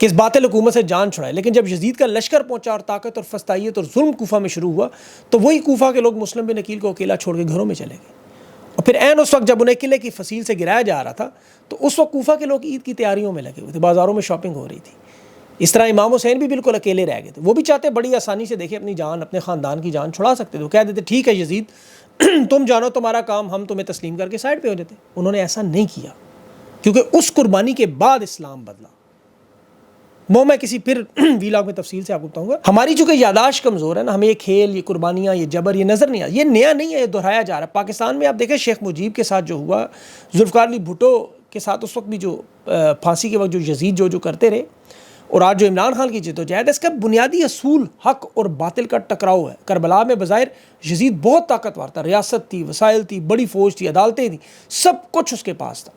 کہ اس باطل حکومت سے جان چھڑائے، لیکن جب یزید کا لشکر پہنچا اور طاقت اور فستائیت اور ظلم کوفہ میں شروع ہوا تو وہی کوفہ کے لوگ مسلم بن عقیل کو اکیلا چھوڑ کے گھروں میں چلے گئے، اور پھر عین اس وقت جب انہیں قلعے کی فصیل سے گرایا جا رہا تھا تو اس وقت کوفہ کے لوگ عید کی تیاریوں میں لگے ہوئے تھے، بازاروں میں شاپنگ ہو رہی تھی۔ اس طرح امام حسین بھی بالکل اکیلے رہ گئے تھے، وہ بھی چاہتے بڑی آسانی سے دیکھیں اپنی جان، اپنے خاندان کی جان چھڑا سکتے تھے، وہ کہہ دیتے ٹھیک ہے یزید تم جانو تمہارا کام، ہم تمہیں تسلیم کر کے سائڈ پہ ہو جاتے۔ انہوں نے ایسا نہیں کیا، کیونکہ اس قربانی کے بعد اسلام بدلا۔ میں کسی پھر ویلاگ میں تفصیل سے آپ کو بتاؤں گا۔ ہماری چونکہ یاداشت کمزور ہے نا، ہمیں یہ کھیل، یہ قربانیاں، یہ جبر، یہ نظر نہیں آتا، یہ نیا نہیں ہے، یہ دہرایا جا رہا ہے۔ پاکستان میں آپ دیکھیں شیخ مجیب کے ساتھ جو ہوا، ذوالفقار علی بھٹو کے ساتھ اس وقت بھی جو پھانسی کے وقت جو یزید جو کرتے رہے، اور آج جو عمران خان کی جدوجہد ہے، اس کا بنیادی اصول حق اور باطل کا ٹکراؤ ہے۔ کربلا میں بظاہر یزید بہت طاقتور تھا، ریاست تھی، وسائل تھی، بڑی فوج تھی، عدالتیں تھیں، سب کچھ اس کے پاس تھا۔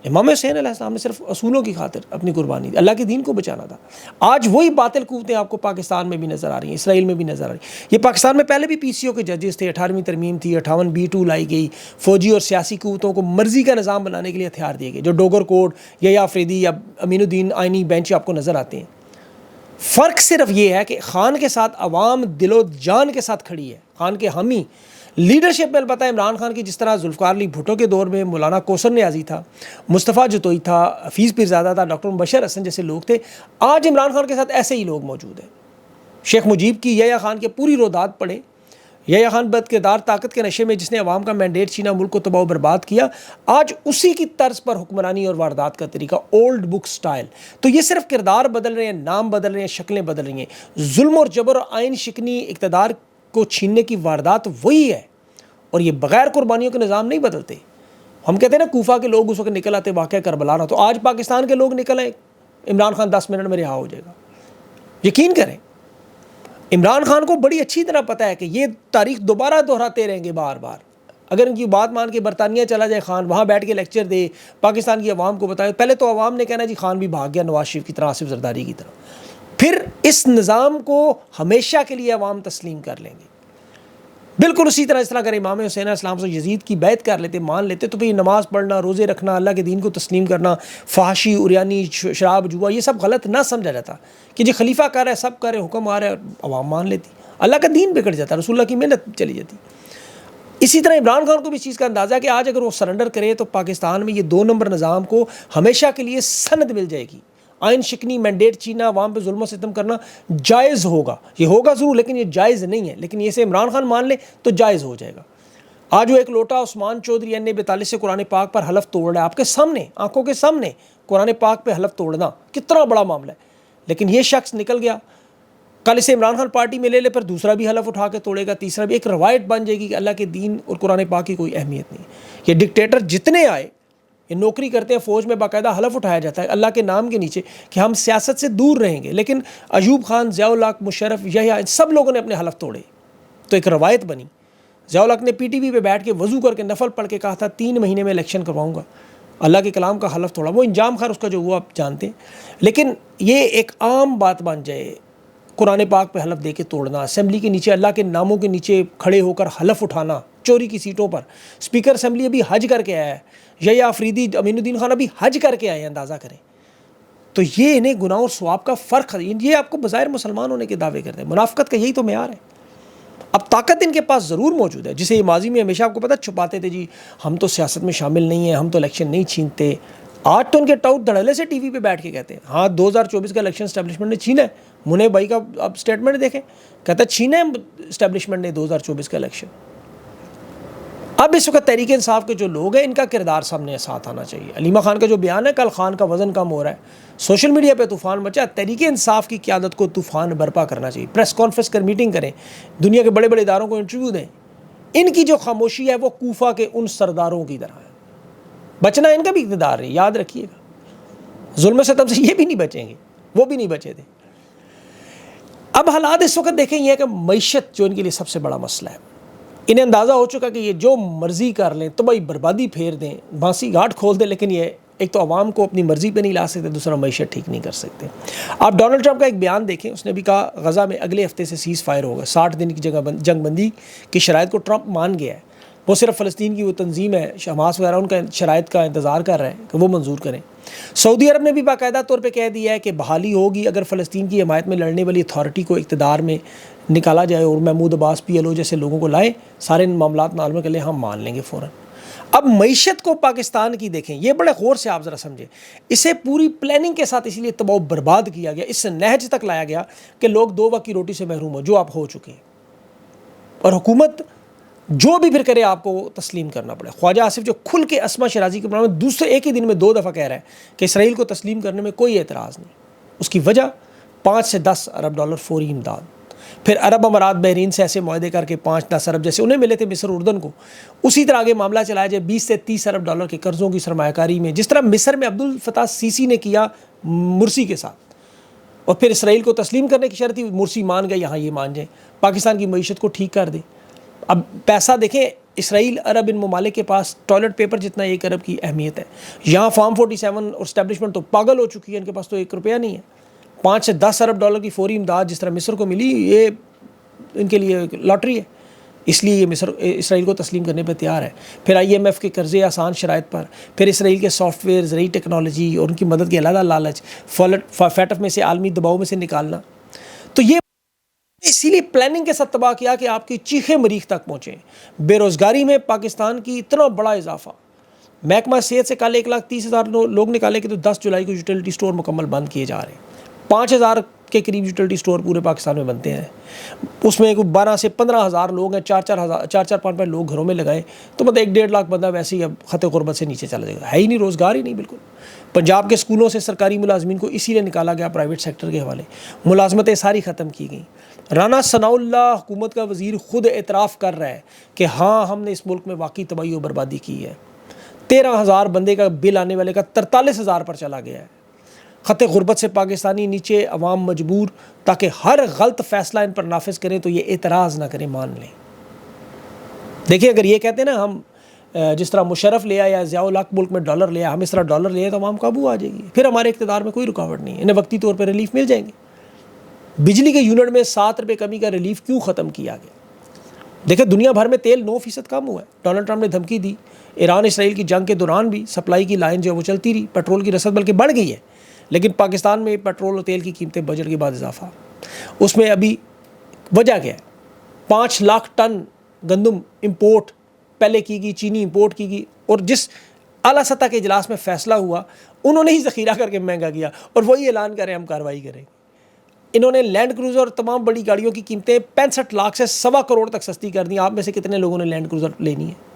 امام حسین علیہ السلام نے صرف اصولوں کی خاطر اپنی قربانی دی، اللہ کے دین کو بچانا تھا۔ آج وہی باطل قوتیں آپ کو پاکستان میں بھی نظر آ رہی ہیں، اسرائیل میں بھی نظر آ رہی ہیں۔ یہ پاکستان میں پہلے بھی پی سی او کے ججز تھے، 18ویں ترمیم تھی، 58B2 لائی گئی، فوجی اور سیاسی قوتوں کو مرضی کا نظام بنانے کے لیے ہتھیار دیے گئے، جو ڈوگر کوڈ یا آفریدی یا امین الدین آئینی بینچ آپ کو نظر آتے ہیں۔ فرق صرف یہ ہے کہ خان کے ساتھ عوام دل و جان کے ساتھ کھڑی ہے، خان کے حامی۔ لیڈرشپ میں البتہ عمران خان کی جس طرح ذوالفقار علی بھٹو کے دور میں مولانا کوثر نیازی تھا، مصطفیٰ جتوئی تھا، حفیظ پیرزادہ تھا، ڈاکٹر مبشر حسن جیسے لوگ تھے، آج عمران خان کے ساتھ ایسے ہی لوگ موجود ہیں۔ شیخ مجیب کی یحییٰ خان کے پوری رودات پڑھیں، یحییٰ خان بدکردار طاقت کے نشے میں جس نے عوام کا مینڈیٹ چھینا، ملک کو تباہ و برباد کیا، آج اسی کی طرز پر حکمرانی اور واردات کا طریقہ، اولڈ بک سٹائل۔ تو یہ صرف کردار بدل رہے ہیں، نام بدل رہے ہیں، شکلیں بدل رہی ہیں۔ ظلم اور جبر اور آئین شکنی اقتدار کو چھیننے کی واردات وہی ہے، اور یہ بغیر قربانیوں کے نظام نہیں بدلتے۔ ہم کہتے ہیں نا کوفہ کے لوگ اس وقت نکل آتے واقعہ کربلا نہ، تو آج پاکستان کے لوگ نکل آئے، عمران خان 10 منٹ میں رہا ہو جائے گا، یقین کریں۔ عمران خان کو بڑی اچھی طرح پتہ ہے کہ یہ تاریخ دوبارہ دہراتے رہیں گے بار بار۔ اگر ان کی بات مان کے برطانیہ چلا جائے خان، وہاں بیٹھ کے لیکچر دے، پاکستان کی عوام کو بتائے، پہلے تو عوام نے کہنا جی خان بھی بھاگ گیا نواز شریف کی طرح، آصف زرداری کی طرح، پھر اس نظام کو ہمیشہ کے لیے عوام تسلیم کر لیں گے۔ بالکل اسی طرح اگر امام حسین علیہ السلام سے یزید کی بیعت کر لیتے، مان لیتے، تو پھر نماز پڑھنا، روزے رکھنا، اللہ کے دین کو تسلیم کرنا، فحاشی، عریانی، شراب، جوا، یہ سب غلط نہ سمجھا جاتا کہ جی خلیفہ کر رہا ہے، سب کر رہے، حکم آ رہا ہے، عوام مان لیتی، اللہ کا دین بگڑ جاتا، رسول اللہ کی محنت چلی جاتی۔ اسی طرح عمران خان کو بھی اس چیز کا اندازہ ہے کہ آج اگر وہ سرنڈر کرے تو پاکستان میں یہ 2 نمبر نظام کو ہمیشہ کے لیے سند مل جائے گی۔ آئین شکنی، مینڈیٹ چھینا، عوام پہ ظلم و ستم کرنا جائز ہوگا، یہ ہوگا ضرور، لیکن یہ جائز نہیں ہے۔ لیکن یہ سے عمران خان مان لے تو جائز ہو جائے گا۔ آج وہ ایک لوٹا عثمان چودھری N42 سے قرآن پاک پر حلف توڑ رہا ہے، آپ کے سامنے، آنکھوں کے سامنے قرآن پاک پہ حلف توڑنا کتنا بڑا معاملہ ہے، لیکن یہ شخص نکل گیا، کل اسے عمران خان پارٹی میں لے لے، پر دوسرا بھی حلف اٹھا کے توڑے گا، تیسرا بھی، ایک روایت بن جائے گی کہ اللہ کے دین اور قرآن پاک کی کوئی اہمیت نہیں۔ یہ ڈکٹیٹر جتنے آئے، یہ نوکری کرتے ہیں، فوج میں باقاعدہ حلف اٹھایا جاتا ہے اللہ کے نام کے نیچے کہ ہم سیاست سے دور رہیں گے، لیکن ایوب خان، ضیاء الحق، مشرف، یحییٰ، ان سب لوگوں نے اپنے حلف توڑے، تو ایک روایت بنی۔ ضیاء الحق نے PTV پہ بیٹھ کے وضو کر کے نفل پڑھ کے کہا تھا 3 مہینے میں الیکشن کرواؤں گا، اللہ کے کلام کا حلف توڑا، وہ انجام خیر اس کا جو ہوا آپ جانتے ہیں۔ لیکن یہ ایک عام بات بن جائے، قرآن پاک پہ حلف دے کے توڑنا، اسمبلی کے نیچے اللہ کے ناموں کے نیچے کھڑے ہو کر حلف اٹھانا چوری کی سیٹوں پر، اسپیکر اسمبلی ابھی حج کر کے آیا ہے، یحییٰ آفریدی، امین الدین خان ابھی حج کر کے آئے ہیں، اندازہ کریں۔ تو یہ انہیں گناہ اور ثواب کا فرق ہے، یہ آپ کو بظاہر مسلمان ہونے کے دعوے کرتے ہیں، منافقت کا یہی تو معیار ہے۔ اب طاقت ان کے پاس ضرور موجود ہے، جسے یہ ماضی میں ہمیشہ آپ کو پتہ چھپاتے تھے جی ہم تو سیاست میں شامل نہیں ہیں، ہم تو الیکشن نہیں چھینتے، آج تو ان کے ٹاؤٹ دھڑلے سے TV پہ بیٹھ کے کہتے ہیں ہاں 2024 کا الیکشن اسٹیبلشمنٹ نے چھینا ہے۔ منہ بھائی کا اب اسٹیٹمنٹ دیکھیں، کہتا ہے چھینا ہے اسٹیبلشمنٹ نے 2024 کا الیکشن۔ اب اس وقت تحریک انصاف کے جو لوگ ہیں، ان کا کردار سامنے ساتھ آنا چاہیے۔ علیمہ خان کا جو بیان ہے، کل خان کا وزن کم ہو رہا ہے، سوشل میڈیا پہ طوفان مچا، تحریک انصاف کی قیادت کو طوفان برپا کرنا چاہیے، پریس کانفرنس کر میٹنگ کریں، دنیا کے بڑے بڑے اداروں کو انٹرویو دیں۔ ان کی جو خاموشی ہے وہ کوفہ کے ان سرداروں کی طرح ہے، بچنا ان کا بھی اقتدار ہے، یاد رکھیے گا، ظلم ستم سے یہ بھی نہیں بچیں گے، وہ بھی نہیں بچے تھے۔ اب حالات اس وقت دیکھیں، یہ ہے کہ معیشت جو ان کے لیے سب سے بڑا مسئلہ ہے، انہیں اندازہ ہو چکا کہ یہ جو مرضی کر لیں، تباہی بربادی پھیر دیں، بانسی گھاٹ کھول دیں، لیکن یہ ایک تو عوام کو اپنی مرضی پہ نہیں لا سکتے، دوسرا معیشت ٹھیک نہیں کر سکتے۔ آپ ڈونلڈ ٹرمپ کا ایک بیان دیکھیں، اس نے بھی کہا غزہ میں اگلے ہفتے سے سیز فائر ہوگا، 60 دن کی جنگ بندی کی شرائط کو ٹرمپ مان گیا ہے۔ وہ صرف فلسطین کی وہ تنظیم ہے حماس وغیرہ، ان کا شرائط کا انتظار کر رہے ہیں کہ وہ منظور کریں۔ سعودی عرب نے بھی باقاعدہ طور پہ کہہ دیا ہے کہ بحالی ہوگی اگر فلسطین کی حمایت میں لڑنے والی اتھارٹی کو اقتدار میں نکالا جائے اور محمود عباس PLO جیسے لوگوں کو لائیں، سارے ان معاملات میں عالم کے لیے ہم مان لیں گے فوراً۔ اب معیشت کو پاکستان کی دیکھیں، یہ بڑے غور سے آپ ذرا سمجھیں، اسے پوری پلاننگ کے ساتھ اسی لیے تباہ و برباد کیا گیا، اس سے نہج تک لایا گیا کہ لوگ 2 وقت کی روٹی سے محروم ہو، جو آپ ہو چکے ہیں، اور حکومت جو بھی پھر کرے آپ کو تسلیم کرنا پڑے۔ خواجہ آصف جو کھل کے اسما شرازی کے بارے میں دوسرے ایک ہی دن میں 2 دفعہ کہہ رہا ہے کہ اسرائیل کو تسلیم کرنے میں کوئی اعتراض نہیں، اس کی وجہ 5 سے 10 ارب ڈالر فوری امداد، پھر عرب امارات بحرین سے ایسے معاہدے کر کے 5-10 ارب جیسے انہیں ملے تھے مصر اردن کو، اسی طرح آگے معاملہ چلایا جائے 20 سے 30 ارب ڈالر کے قرضوں کی سرمایہ کاری میں، جس طرح مصر میں عبدالفتاح سیسی نے کیا مرسی کے ساتھ، اور پھر اسرائیل کو تسلیم کرنے کی شرط تھی، مرسی مان گئے، یہاں یہ مان جائیں، پاکستان کی معیشت کو ٹھیک کر دیں۔ اب پیسہ دیکھیں، اسرائیل عرب ان ممالک کے پاس ٹوائلٹ پیپر جتنا 1 ارب کی اہمیت ہے، یہاں فارم 47 اور اسٹیبلشمنٹ تو پاگل ہو چکی ہے، ان کے پاس تو 1 روپیہ نہیں ہے۔ 5 سے 10 ارب ڈالر کی فوری امداد جس طرح مصر کو ملی، یہ ان کے لیے لاٹری ہے، اس لیے یہ مصر اسرائیل کو تسلیم کرنے پہ تیار ہے۔ پھر IMF کے قرضے آسان شرائط پر، پھر اسرائیل کے سافٹ ویئر، زرعی ٹیکنالوجی اور ان کی مدد کے علیحدہ لالچ، فیٹف میں سے عالمی دباؤ میں سے نکالنا، تو یہ اسی لیے پلاننگ کے ساتھ تباہ کیا کہ آپ کی چیخیں مریخ تک پہنچیں۔ بے روزگاری میں پاکستان کی اتنا بڑا اضافہ، محکمہ صحت سے کل 1,30,000 لوگ نکالے کہ تو 10 جولائی کو یوٹیلیٹی سٹور مکمل بند کیے جا رہے ہیں۔ 5,000 کے قریب یوٹیلیٹی سٹور پورے پاکستان میں بنتے ہیں، اس میں 12 سے 15,000 لوگ ہیں، 4-5 لوگ گھروں میں لگائیں تو مطلب 1-1.5 لاکھ بندہ ویسے ہی اب خط غربت سے نیچے چلا جائے گا، ہے ہی نہیں، روزگار ہی نہیں بالکل۔ پنجاب کے اسکولوں سے سرکاری ملازمین کو اسی لیے نکالا گیا پرائیویٹ سیکٹر کے حوالے، ملازمتیں ساری ختم کی گئیں۔ رانا ثناء اللہ حکومت کا وزیر خود اعتراف کر رہا ہے کہ ہاں ہم نے اس ملک میں واقعی تباہی و بربادی کی ہے۔ 13,000 بندے کا بل آنے والے کا 43,000 پر چلا گیا ہے۔ خط غربت سے پاکستانی نیچے، عوام مجبور، تاکہ ہر غلط فیصلہ ان پر نافذ کریں تو یہ اعتراض نہ کریں، مان لیں۔ دیکھیں اگر یہ کہتے ہیں نا ہم جس طرح مشرف لیا یا ضیاء الحق ملک میں ڈالر لیا، ہم اس طرح ڈالر لیا تو عوام قابو آ جائے گی، پھر ہمارے اقتدار میں کوئی رکاوٹ نہیں ہے، انہیں وقتی طور پہ ریلیف مل جائیں گے۔ بجلی کے یونٹ میں 7 روپے کمی کا ریلیف کیوں ختم کیا گیا؟ دیکھیں دنیا بھر میں تیل 9% کم ہوا ہے، ڈونلڈ ٹرمپ نے دھمکی دی، ایران اسرائیل کی جنگ کے دوران بھی سپلائی کی لائن جو ہے وہ چلتی رہی، پیٹرول کی رسد بلکہ بڑھ گئی ہے، لیکن پاکستان میں پیٹرول اور تیل کی قیمتیں بجٹ کے بعد اضافہ، اس میں ابھی وجہ کیا ہے؟ 5 لاکھ ٹن گندم امپورٹ پہلے کی گئی، چینی امپورٹ کی گئی، اور جس اعلیٰ سطح کے اجلاس میں فیصلہ ہوا انہوں نے ہی ذخیرہ کر کے مہنگا کیا، اور وہی اعلان کریں ہم کارروائی کریں۔ انہوں نے لینڈ کروزر اور تمام بڑی گاڑیوں کی قیمتیں 65 لاکھ سے 1.25 کروڑ تک سستی کر دیں۔ آپ میں سے کتنے لوگوں نے لینڈ کروزر لینی ہے؟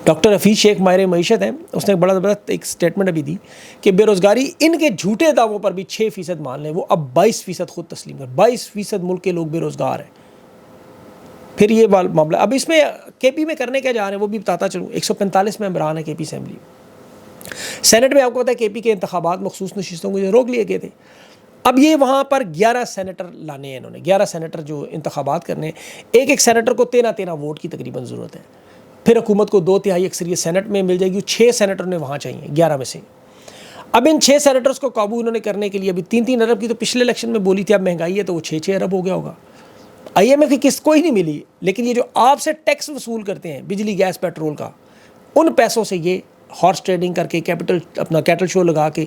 ڈاکٹر حفیظ شیخ ماہر معیشت ہیں، اس نے بڑا زبردست ایک سٹیٹمنٹ ابھی دی کہ بے روزگاری ان کے جھوٹے دعووں پر بھی 6% مان لیں، وہ اب 22% خود تسلیم کر، 22% ملک کے لوگ بے روزگار ہیں۔ پھر یہ معاملہ اب اس میں KP میں کرنے کیا جا رہے ہیں وہ بھی بتاتا چلوں۔ 145 ممبران ہیں KP اسمبلی، سینٹ میں آپ کو پتا ہے KP کے انتخابات مخصوص نشستوں کو روک لیے گئے تھے، اب یہ وہاں پر 11 سینیٹر لانے ہیں، انہوں نے 11 سینیٹر جو انتخابات کرنے ہیں، ایک سینیٹر کو 13 ووٹ کی تقریباً ضرورت ہے، پھر حکومت کو 2/3 اکثریت سینٹ میں مل جائے گی، 6 سینیٹر نے وہاں چاہیے 11 میں سے۔ اب ان 6 سینیٹرز کو قابو انہوں نے کرنے کے لیے ابھی 3 ارب کی تو پچھلے الیکشن میں بولی تھی، اب مہنگائی ہے تو وہ 6 ارب ہو گیا ہوگا۔ IMF کی قسط کوئی نہیں ملی، لیکن یہ جو آپ سے ٹیکس وصول کرتے ہیں بجلی گیس پیٹرول کا، ان پیسوں سے یہ ہارس ٹریڈنگ کر کے اپنا کیٹل شو لگا کے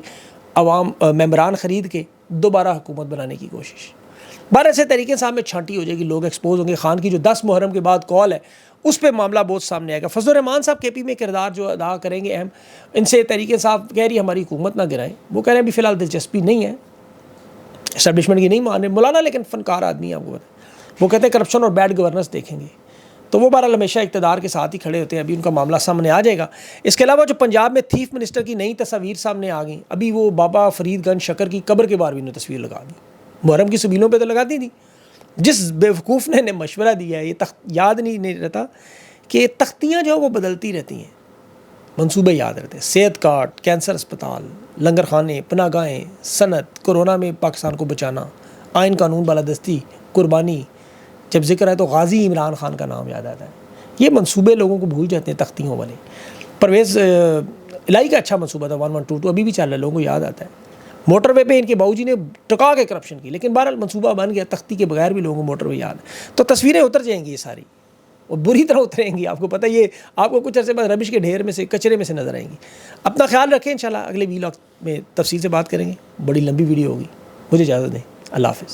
عوام ممبران خرید کے دوبارہ حکومت بنانے کی کوشش۔ 12 سے طریقے صاحب میں چھانٹی ہو جائے گی، لوگ ایکسپوز ہوں گے۔ خان کی جو 10 محرم کے بعد کال ہے اس پہ معاملہ بہت سامنے آئے گا۔ فضل الرحمان صاحب KP میں کردار جو ادا کریں گے اہم، ان سے طریقے صاحب کہہ رہی ہماری حکومت نہ گرائیں، وہ کہہ رہے ہیں ابھی فی الحال دلچسپی نہیں ہے، اسٹیبلشمنٹ کی نہیں مان رہے۔ مولانا لیکن فنکار آدمی ہے، آپ کو پتہ ہے، وہ کہتے ہیں کرپشن اور بیڈ گورننس دیکھیں گے، تو وہ بہرحال ہمیشہ اقتدار کے ساتھ ہی کھڑے ہوتے ہیں، ابھی ان کا معاملہ سامنے آ جائے گا۔ اس کے علاوہ جو پنجاب میں تھیف منسٹر کی نئی تصاویر سامنے آ گئیں، ابھی وہ بابا فرید گنج شکر کی قبر کے باہر بھی انہوں نے تصویر لگا دی، محرم کی سبیلوں پہ تو لگا دی تھی۔ جس بیوقوف نے مشورہ دیا ہے، یہ یاد نہیں رہتا کہ تختیاں جو وہ بدلتی رہتی ہیں، منصوبے یاد رہتے ہیں، صحت کارڈ، کینسر اسپتال، لنگر خانے، پناہ گاہیں، صنعت، کورونا میں پاکستان کو بچانا، آئین قانون بالادستی، قربانی، جب ذکر ہے تو غازی عمران خان کا نام یاد آتا ہے۔ یہ منصوبے لوگوں کو بھول جاتے ہیں تختیوں والے۔ پرویز الہی کا اچھا منصوبہ تھا 1122، ابھی بھی چل رہا ہے، لوگوں کو یاد آتا ہے۔ موٹر وے پہ ان کے باؤ جی نے ٹکا کے کرپشن کی، لیکن بہرحال منصوبہ بن گیا، تختی کے بغیر بھی لوگوں کو موٹر وے یاد ہے۔ تو تصویریں اتر جائیں گی یہ ساری، اور بری طرح اتریں گی. آپ کو پتہ یہ آپ کو کچھ عرصے بعد ربش کے ڈھیر میں سے کچرے میں سے نظر آئیں گی. اپنا خیال رکھیں. انشاءاللہ اگلے ویلاگ میں تفصیل سے بات کریں گے. بڑی لمبی ویڈیو ہوگی. مجھے اجازت دیں. اللہ حافظ.